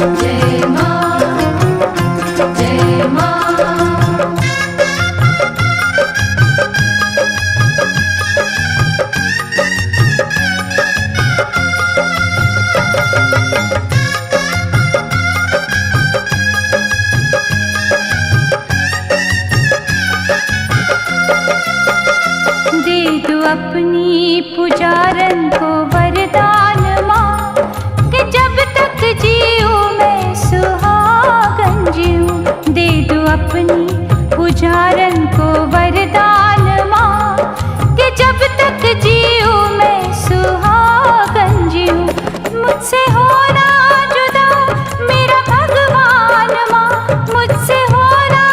जय माँ, जय माँ। दे दो अपनी पुजारन को वरदान माँ, कि जब तक जीऊँ मैं सुहागन जीऊँ। दे दो अपनी पुजारन को वरदान माँ, कि जब तक जीऊँ मैं सुहागन जीऊँ। मुझसे होना जुदा मेरा भगवान माँ, मुझसे होना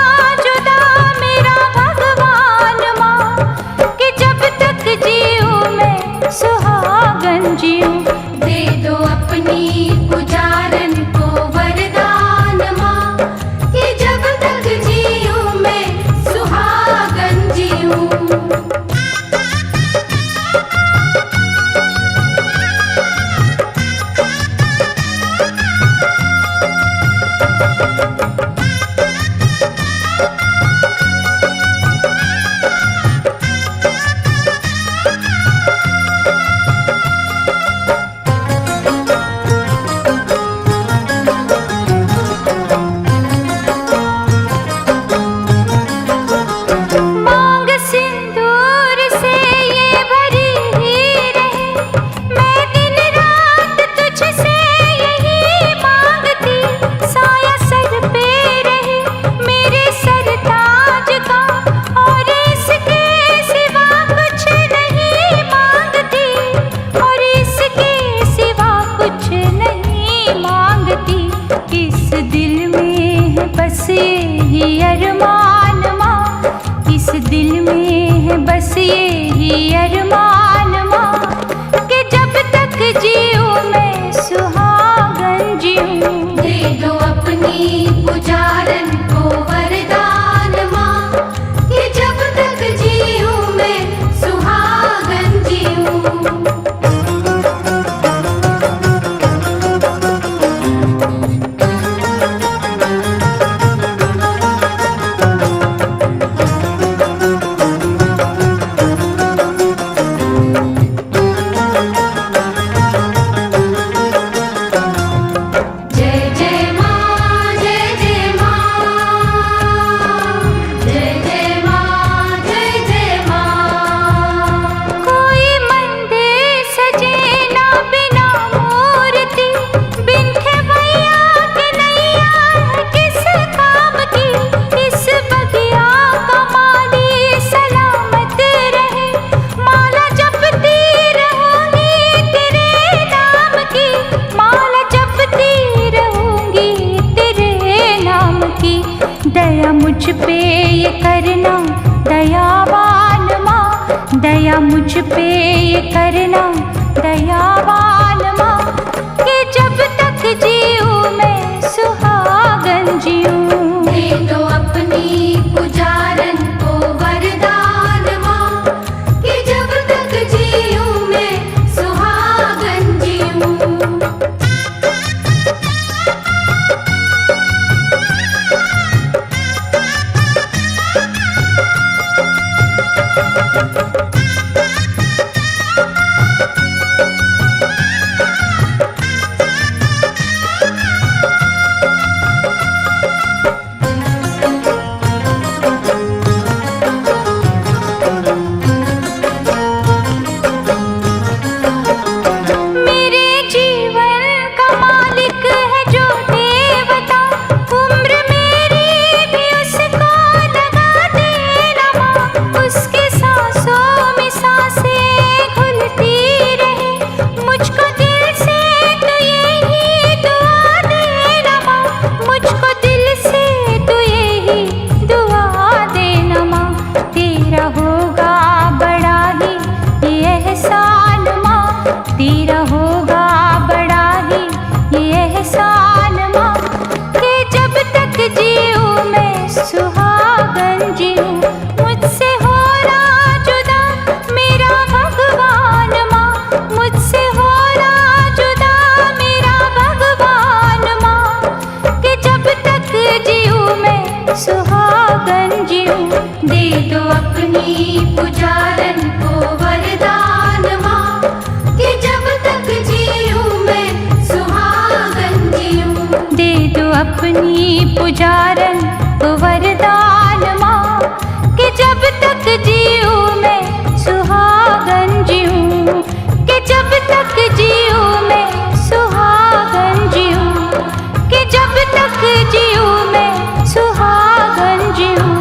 जुदा मेरा भगवान माँ, कि जब तक जीऊँ मैं सुहागन जीऊँ। दे दो अपनी पुजारन को वरदान माँ, कि जब तक जीऊँ मैं सुहागन जीऊँ। मांग सिंदूर से ये भरी ही रहे, मैं दिन रात तुझसे यही मांगती। साया सर पे रहे मेरे सरताज का, और इसके सिवा कुछ नहीं मांगती, और इसके सिवा कुछ नहीं मांगती। इस दिल में है बस यही अरमान माँ, इस दिल में है बस यही अरमान माँ, कि जब तक जीऊँ मैं सुहागन जीऊँ। दे दो अपनी पुजारन को वरदान माँ, कि जब तक जीऊँ मैं सुहागन जीऊँ। जय जय माँ, जय जय माँ, जय जय माँ, जय जय माँ। कोई मंदिर सजे ना बिना मूर्ति, बिन खेवैया के नैया है किस काम की। इस बगिया का माली सलामत रहे, माला जपती रहूंगी तेरे नाम की, माला जपती रहूंगी तेरे नाम की। दया मुझ पे ये करना दयावान माँ, दया मुझ पे ये करना दयावान माँ, कि जब तक जीऊँ मैं सुहागन जीऊँ। दे दो अपनी पुजारन को वरदान माँ, कि जब तक जीऊँ मैं सुहागन जीऊँ। पुजारन को वरदान माँ कि जब तक जीऊँ मैं सुहागन जीऊँ, कि जब तक जीऊँ मैं सुहागन जीऊँ, कि जब तक जीऊँ मैं सुहागन जीऊँ।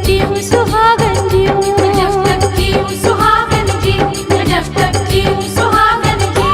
जीऊं सुहागन जीऊं। मैं जब तक जीऊं सुहागन जीऊं, मैं जब तक जीऊं सुहागन जीऊं।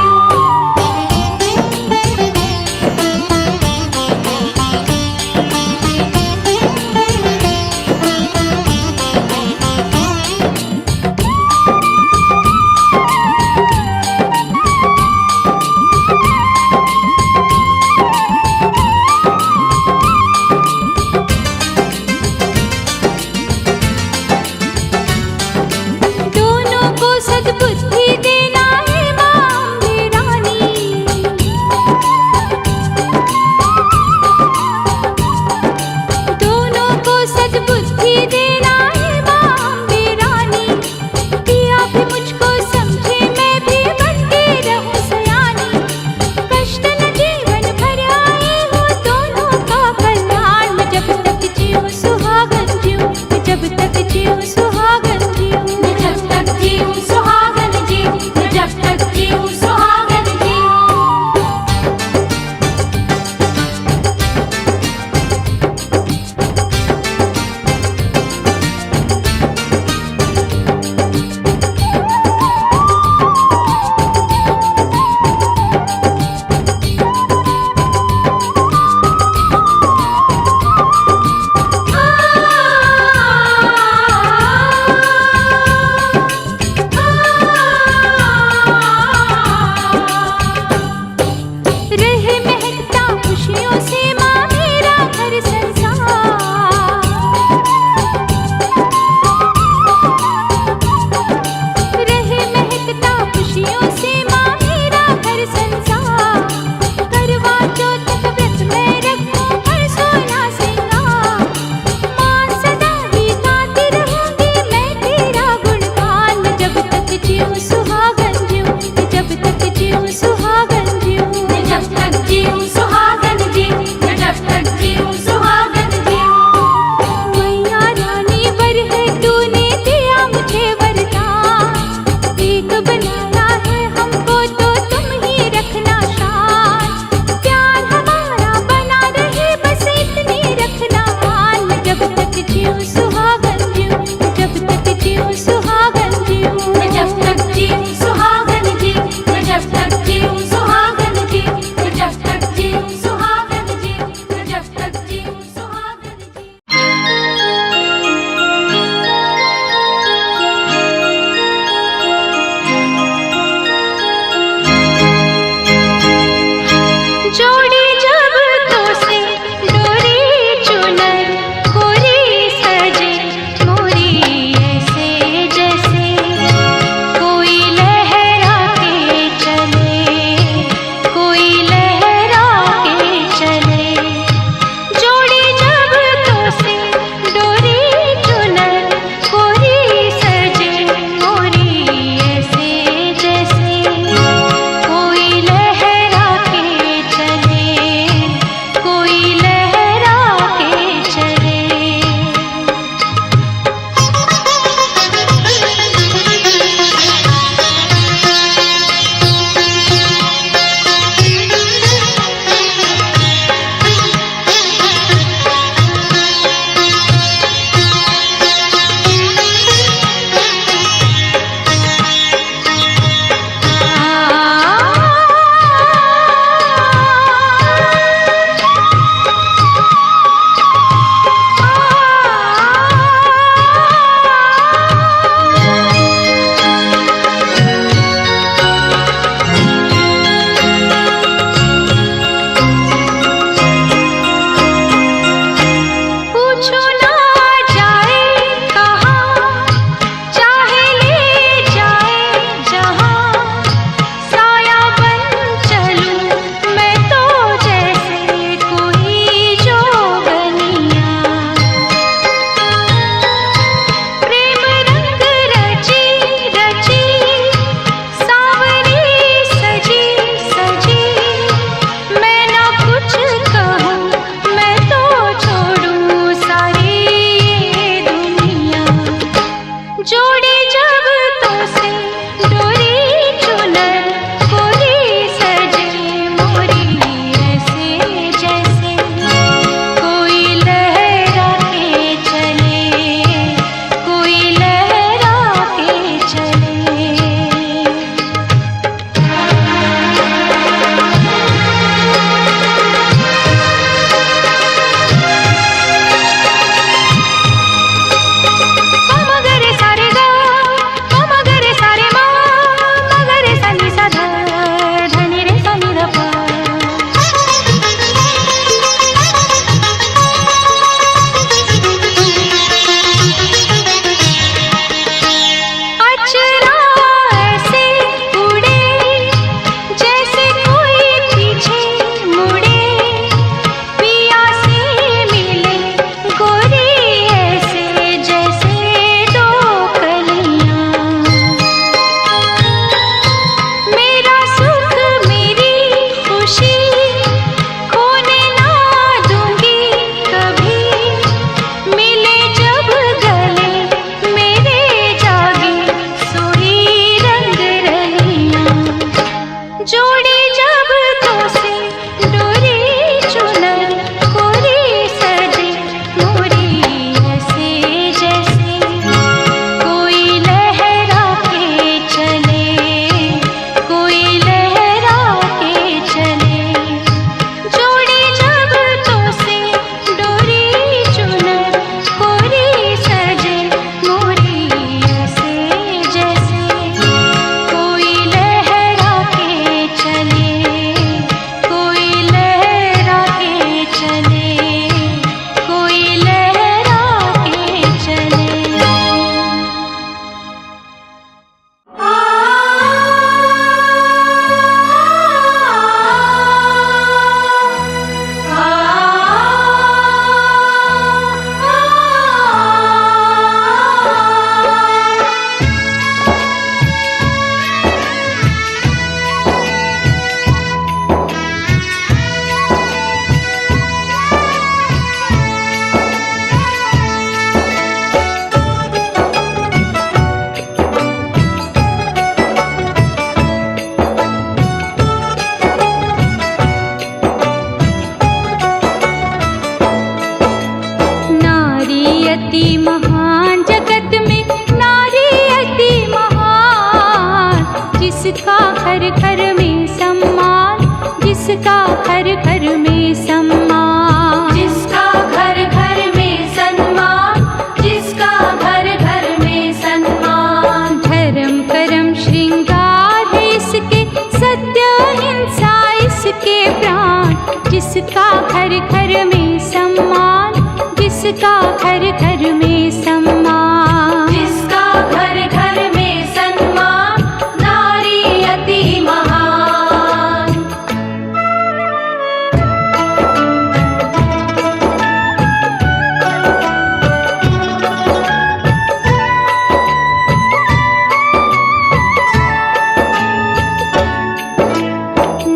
अति महान, जगत में नारी अति महान, जिसका घर घर में सम्मान, जिसका घर घर में सम्मान, जिसका घर घर में सम्मान, जिसका घर घर में सम्मान। धर्म कर्म श्रृंगार है इसके, सत्य हिंसा इसके प्राण, जिसका घर घर में सम्मान, जिसका घर घर में सम्मान, जिसका घर घर में सम्मान, नारी अति महान।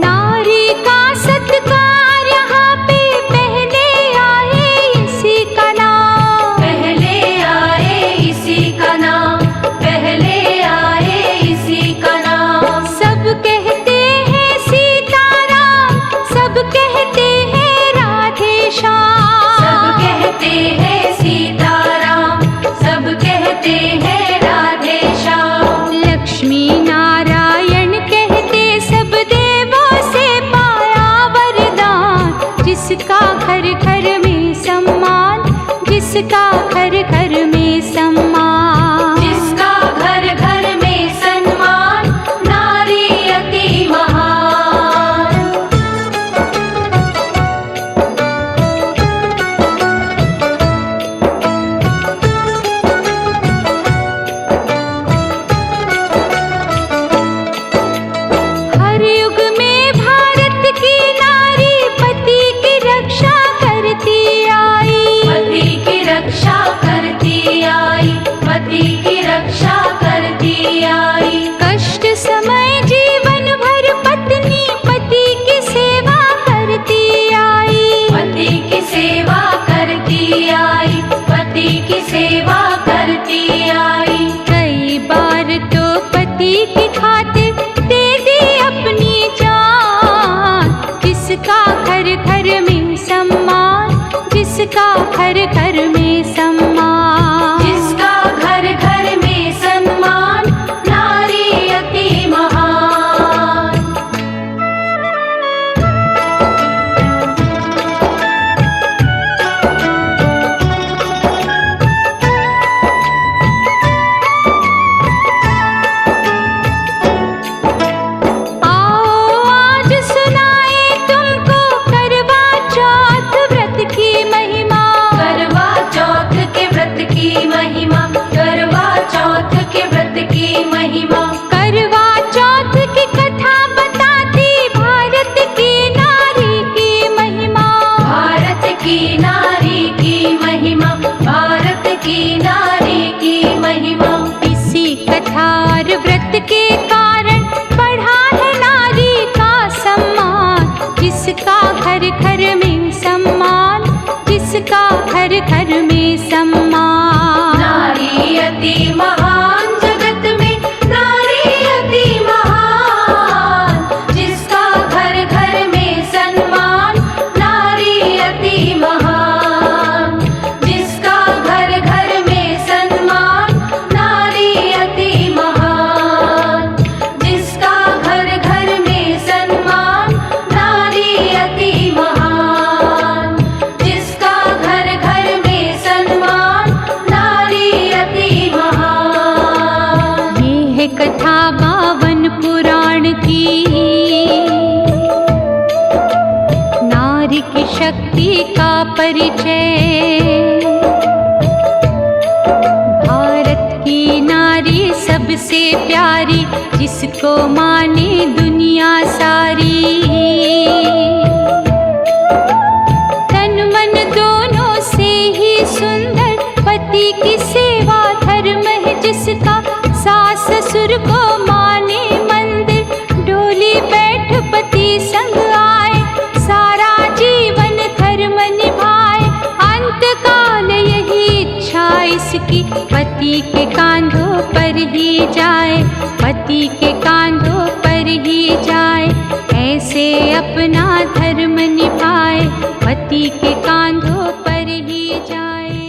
नारी का सत्कार यहाँ पे पहले आए इसी का नाम, पहले आए इसी का नाम, पहले आए इसी का नाम। सब कहते हैं सीताराम, सब कहते हैं राधे श्याम, सब कहते हैं सीताराम, सब कहते हैं राधे श्याम। लक्ष्मी नारायण कहते सब देवों से पाया वरदान, जिसका घर घर में सम्मान, जिसका घर घर में सम्मान, जिसका घर घर में सम्मान, नारी अति महान। हर युग में भारत की नारी पति की रक्षा करती आई, पति की रक्षा करती आई, पति की रक्षा करती आई। कष्ट समय जीवन भर पत्नी पति की सेवा करती आई, पति की सेवा करती आई, पति की सेवा करती आई। कई बार तो पति की खातिर दे दी अपनी जान, जिसका घर घर में सम्मान, जिसका घर घर में सम्मान, जिसका घर घर में सम्मान, नारी अति महान। आओ आज सुनाए तुमको करवा चौथ व्रत की महिमा, करवा चौथ के व्रत की महिमा, करवा चौथ के व्रत की महिमा। करवा चौथ की कथा बताती भारत की नारी की महिमा, भारत की नारी की महिमा, भारत की नारी की महिमा। इसी कथा और व्रत के कारण बढ़ा है नारी का सम्मान, जिसका घर घर में सम्मान, जिसका घर घर में सम्मान। नारी अति महान, जगत में नारी अति महान, जिसका घर घर में सम्मान, नारी अति महान, जिसका घर घर में सम्मान, नारी अति महान, जिसका घर घर में सम्मान, नारी अति महान, जिसका घर घर में सम्मान, नारी अति महान। ये है कथा बावन पुराण की, नारी की शक्ति का परिचय। भारत की नारी सबसे प्यारी, जिसको माने दुनिया सारी। तन मन दोनों से ही सुंदर, पति की सेवा धर्म है जिसका, सास ससुर को माने मंदिर, डोली बैठ पति संग आए, सारा जीवन धर्म निभाए। अंत काल यही इच्छा इसकी, पति के कांधों पर ही जाए, पति के कांधों पर ही जाए। ऐसे अपना धर्म निभाए, पति के कांधों पर ही जाए।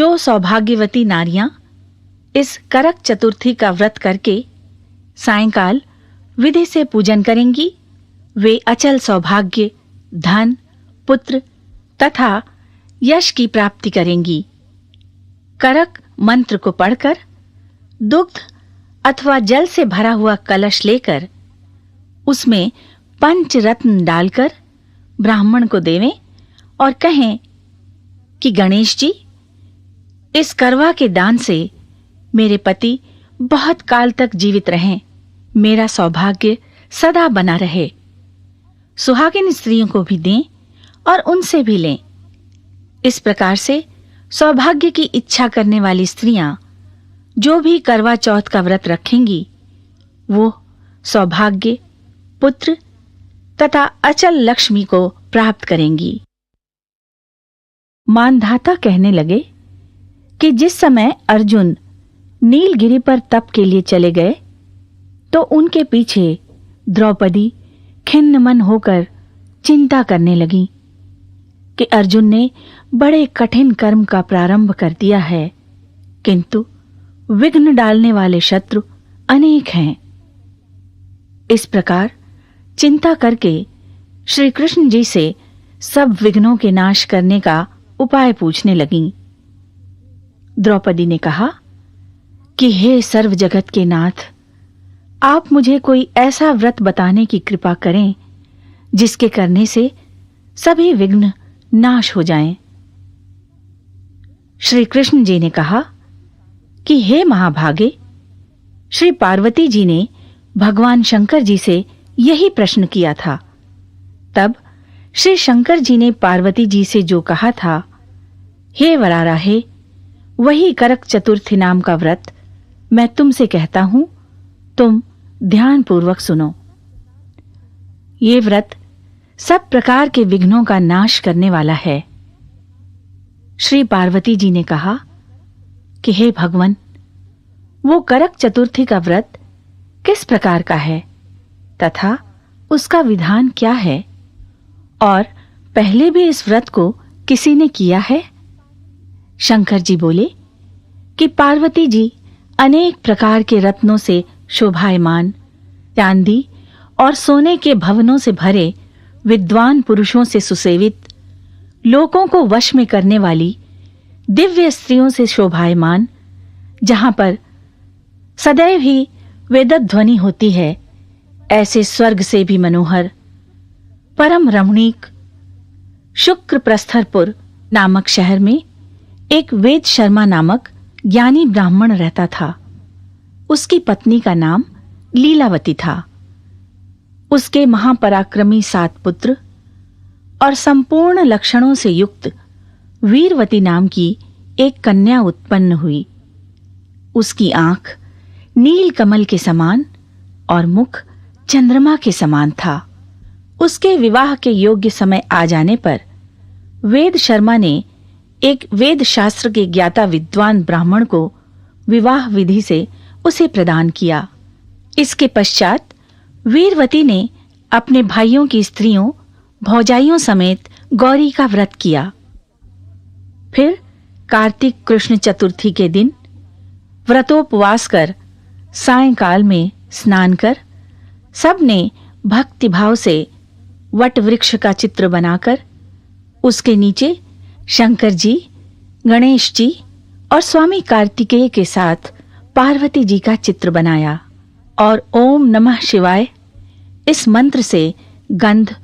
जो सौभाग्यवती नारियां इस करक चतुर्थी का व्रत करके सायंकाल विधि से पूजन करेंगी, वे अचल सौभाग्य, धन, पुत्र तथा यश की प्राप्ति करेंगी। करक मंत्र को पढ़कर दुग्ध अथवा जल से भरा हुआ कलश लेकर उसमें पंचरत्न डालकर ब्राह्मण को देवें और कहें कि गणेश जी, इस करवा के दान से मेरे पति बहुत काल तक जीवित रहें, मेरा सौभाग्य सदा बना रहे। सुहागिन स्त्रियों को भी दें और उनसे भी लें। इस प्रकार से सौभाग्य की इच्छा करने वाली स्त्रियां जो भी करवा चौथ का व्रत रखेंगी, वो सौभाग्य, पुत्र तथा अचल लक्ष्मी को प्राप्त करेंगी। मानधाता कहने लगे कि जिस समय अर्जुन नीलगिरी पर तप के लिए चले गए तो उनके पीछे द्रौपदी खिन्न मन होकर चिंता करने लगी कि अर्जुन ने बड़े कठिन कर्म का प्रारंभ कर दिया है, किंतु विघ्न डालने वाले शत्रु अनेक हैं। इस प्रकार चिंता करके श्री कृष्ण जी से सब विघ्नों के नाश करने का उपाय पूछने लगीं। द्रौपदी ने कहा कि हे सर्व जगत के नाथ, आप मुझे कोई ऐसा व्रत बताने की कृपा करें जिसके करने से सभी विघ्न नाश हो जाएं। श्री कृष्ण जी ने कहा कि हे महाभागे, श्री पार्वती जी ने भगवान शंकर जी से यही प्रश्न किया था। तब श्री शंकर जी ने पार्वती जी से जो कहा था, हे वराराहे, वही करक चतुर्थी नाम का व्रत मैं तुमसे कहता हूं, तुम ध्यान पूर्वक सुनो। ये व्रत सब प्रकार के विघ्नों का नाश करने वाला है। श्री पार्वती जी ने कहा कि हे भगवान, वो करक चतुर्थी का व्रत किस प्रकार का है तथा उसका विधान क्या है, और पहले भी इस व्रत को किसी ने किया है? शंकर जी बोले कि पार्वती जी अनेक प्रकार के रत्नों से शोभायमान, चांदी और सोने के भवनों से भरे, विद्वान पुरुषों से सुसेवित, लोगों को वश में करने वाली दिव्य स्त्रियों से शोभायमान, जहां पर सदैव ही वेदध्वनि होती है, ऐसे स्वर्ग से भी मनोहर परम रमणीक शुक्र प्रस्थरपुर नामक शहर में एक वेद शर्मा नामक ज्ञानी ब्राह्मण रहता था। उसकी पत्नी का नाम लीलावती था। उसके महापराक्रमी 7 पुत्र और संपूर्ण लक्षणों से युक्त वीरवती नाम की एक कन्या उत्पन्न हुई। उसकी आंख नील कमल के समान और मुख चंद्रमा के समान था। उसके विवाह के योग्य समय आ जाने पर वेद शर्मा ने एक वेद शास्त्र के ज्ञाता विद्वान ब्राह्मण को विवाह विधि से उसे प्रदान किया। इसके पश्चात वीरवती ने अपने भाइयों की स्त्रियों, भौजाइयों समेत गौरी का व्रत किया। फिर कार्तिक कृष्ण चतुर्थी के दिन व्रतोपवास कर सायंकाल में स्नान कर सबने भक्तिभाव से वट वृक्ष का चित्र बनाकर उसके नीचे शंकर जी, गणेश जी और स्वामी कार्तिकेय के साथ पार्वती जी का चित्र बनाया और ओम नमः शिवाय इस मंत्र से गंध,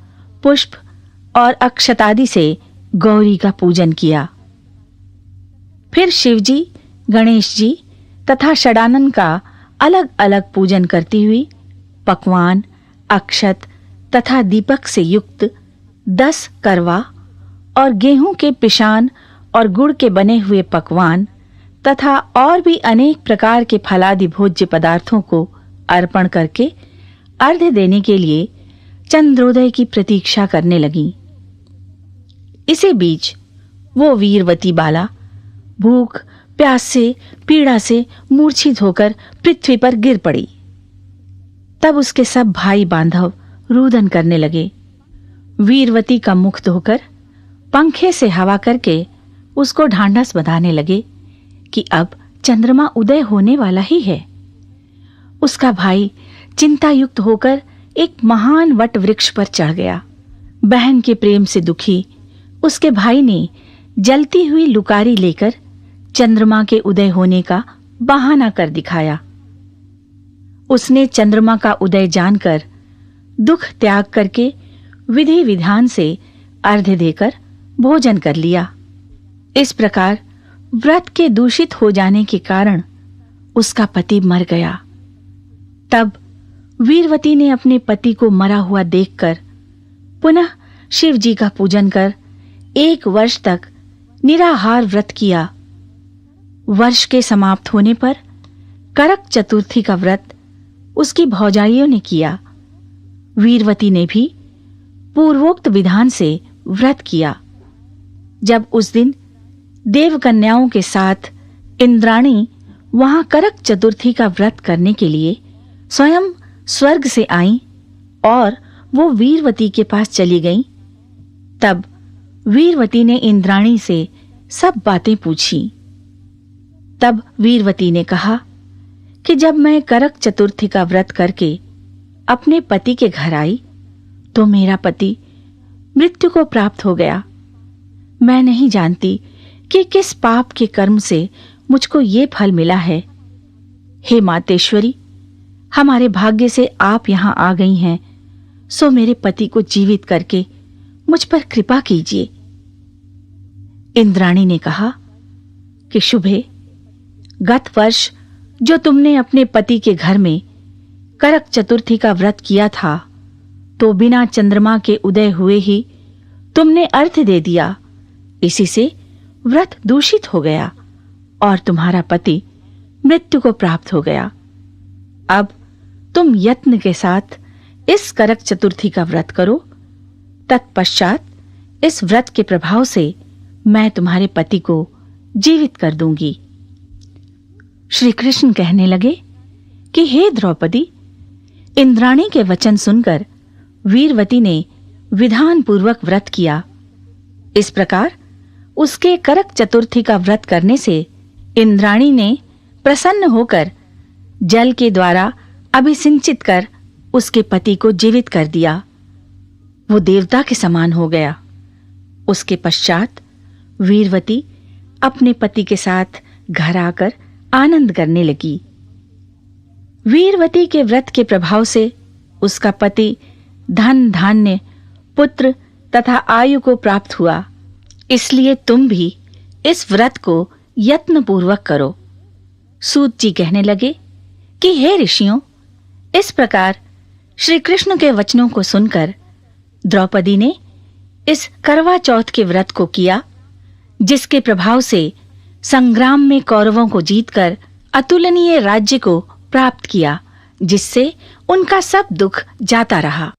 पुष्प और अक्षतादि से गौरी का पूजन किया। फिर शिवजी, गणेश जी तथा षडानन का अलग अलग पूजन करती हुई पकवान, अक्षत तथा दीपक से युक्त 10 करवा और गेहूं के पिशान और गुड़ के बने हुए पकवान तथा और भी अनेक प्रकार के फलादि भोज्य पदार्थों को अर्पण करके अर्घ्य देने के लिए चंद्रोदय की प्रतीक्षा करने लगी। इसी बीच वो वीरवती बाला भूख, प्यास से, पीड़ा से मूर्छित होकर पृथ्वी पर गिर पड़ी। तब उसके सब भाई बांधव रुदन करने लगे। वीरवती का मुख धोकर पंखे से हवा करके उसको ढांढस बंधाने लगे कि अब चंद्रमा उदय होने वाला ही है। उसका भाई चिंतायुक्त होकर एक महान वट वृक्ष पर चढ़ गया। बहन के प्रेम से दुखी उसके भाई ने जलती हुई लुकारी लेकर चंद्रमा के उदय होने का बहाना कर दिखाया। उसने चंद्रमा का उदय जानकर दुख त्याग करके विधि विधान से अर्घ्य देकर भोजन कर लिया। इस प्रकार व्रत के दूषित हो जाने के कारण उसका पति मर गया। तब वीरवती ने अपने पति को मरा हुआ देखकर पुनः शिव जी का पूजन कर 1 वर्ष तक निराहार व्रत किया। वर्ष के समाप्त होने पर करक चतुर्थी का व्रत उसकी भौजाइयों ने किया। वीरवती ने भी पूर्वोक्त विधान से व्रत किया। जब उस दिन देवकन्याओं के साथ इंद्राणी वहां करक चतुर्थी का व्रत करने के लिए स्वयं स्वर्ग से आई और वो वीरवती के पास चली गईं, तब वीरवती ने इंद्राणी से सब बातें पूछी। तब वीरवती ने कहा कि जब मैं करक चतुर्थी का व्रत करके अपने पति के घर आई तो मेरा पति मृत्यु को प्राप्त हो गया। मैं नहीं जानती कि किस पाप के कर्म से मुझको ये फल मिला है। हे मातेश्वरी, हमारे भाग्य से आप यहां आ गई हैं, सो मेरे पति को जीवित करके मुझ पर कृपा कीजिए। इंद्राणी ने कहा कि शुभे, गत वर्ष जो तुमने अपने पति के घर में करक चतुर्थी का व्रत किया था तो बिना चंद्रमा के उदय हुए ही तुमने अर्घ्य दे दिया। इसी से व्रत दूषित हो गया और तुम्हारा पति मृत्यु को प्राप्त हो गया। अब तुम यत्न के साथ इस करक चतुर्थी का व्रत करो। तत्पश्चात इस व्रत के प्रभाव से मैं तुम्हारे पति को जीवित कर दूंगी। श्री कृष्ण कहने लगे कि हे द्रौपदी, इंद्राणी के वचन सुनकर वीरवती ने विधान पूर्वक व्रत किया। इस प्रकार उसके करक चतुर्थी का व्रत करने से इंद्राणी ने प्रसन्न होकर जल के द्वारा अभिसिंचित कर उसके पति को जीवित कर दिया। वो देवता के समान हो गया। उसके पश्चात वीरवती अपने पति के साथ घर आकर आनंद करने लगी। वीरवती के व्रत के प्रभाव से उसका पति धन धान्य पुत्र तथा आयु को प्राप्त हुआ। इसलिए तुम भी इस व्रत को यत्न पूर्वक करो। सूत जी कहने लगे कि हे ऋषियों, इस प्रकार श्री कृष्ण के वचनों को सुनकर द्रौपदी ने इस करवा चौथ के व्रत को किया, जिसके प्रभाव से संग्राम में कौरवों को जीतकर अतुलनीय राज्य को प्राप्त किया, जिससे उनका सब दुख जाता रहा।